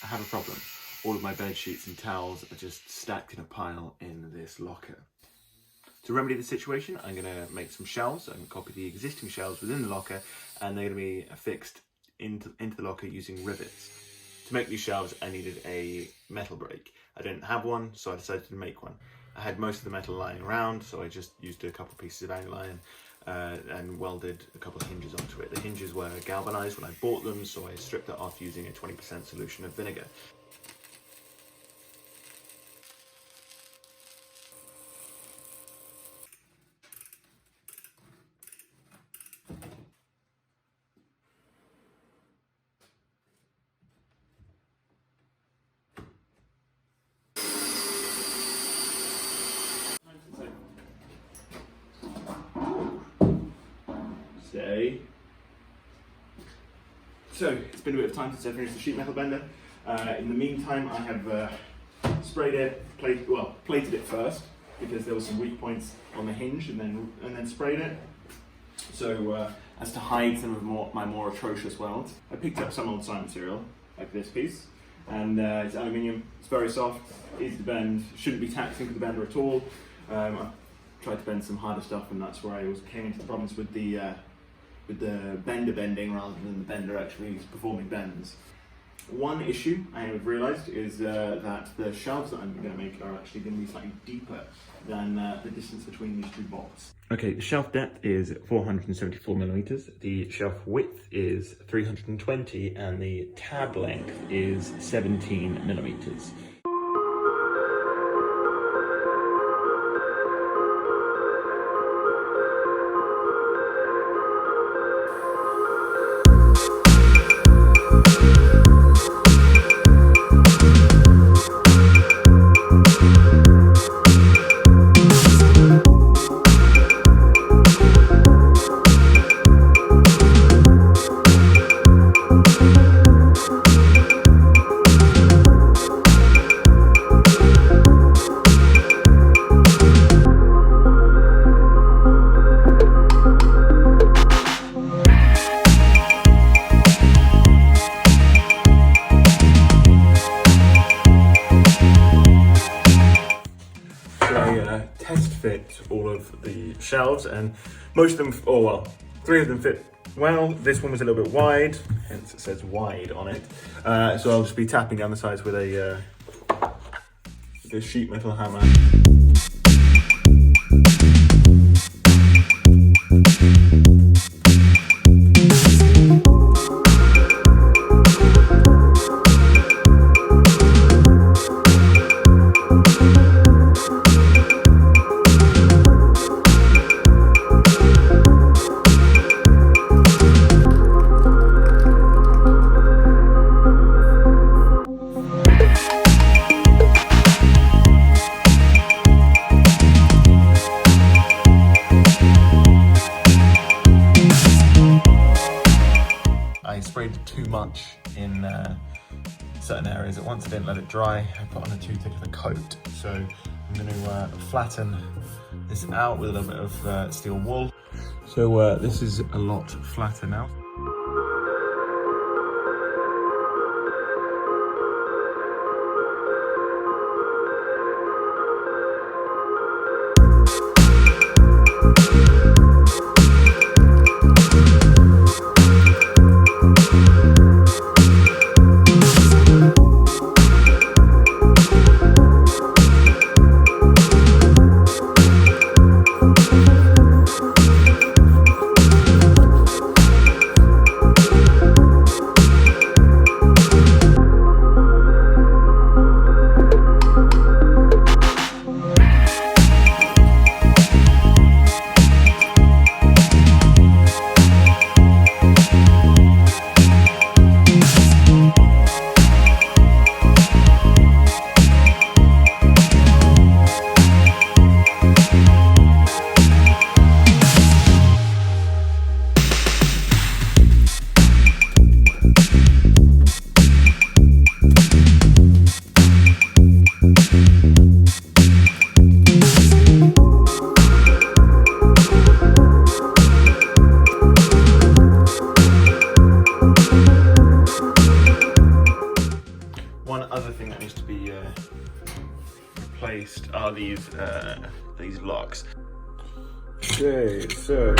I have a problem. All of my bed sheets and towels are just stacked in a pile in this locker. To remedy the situation, I'm going to make some shelves. I'm going to copy the existing shelves within the locker, and they're going to be affixed into the locker using rivets. To make these shelves, I needed a metal brake. I didn't have one, so I decided to make one. I had most of the metal lying around, so I just used a couple pieces of angle iron and welded a couple of hinges onto it. The hinges were galvanized when I bought them, so I stripped it off using a 20% solution of vinegar. So it's been a bit of time since I finished the sheet metal bender. In the meantime, I have sprayed it, plated it first because there were some weak points on the hinge, and then sprayed it. So as to hide some of my more atrocious welds, I picked up some old side material like this piece, and it's aluminium. It's very soft, easy to bend, shouldn't be taxing for the bender at all. I tried to bend some harder stuff, and that's where I came into the problems with the bender bending rather than the bender actually performing bends. One issue I have realised is that the shelves that I'm going to make are actually going to be slightly deeper than the distance between these two bolts. Okay, the shelf depth is 474 millimeters, the shelf width is 320, and the tab length is 17 millimeters. Test fit all of the shelves, and most of them, three of them fit well. This one was a little bit wide, hence it says wide on it. So I'll just be tapping down the sides with a sheet metal hammer. I sprayed too much in certain areas at once. I didn't let it dry. I put on a too thick of a coat. So I'm going to flatten this out with a little bit of steel wool. So this is a lot flatter now. one other thing that needs to be replaced are these locks. Okay, so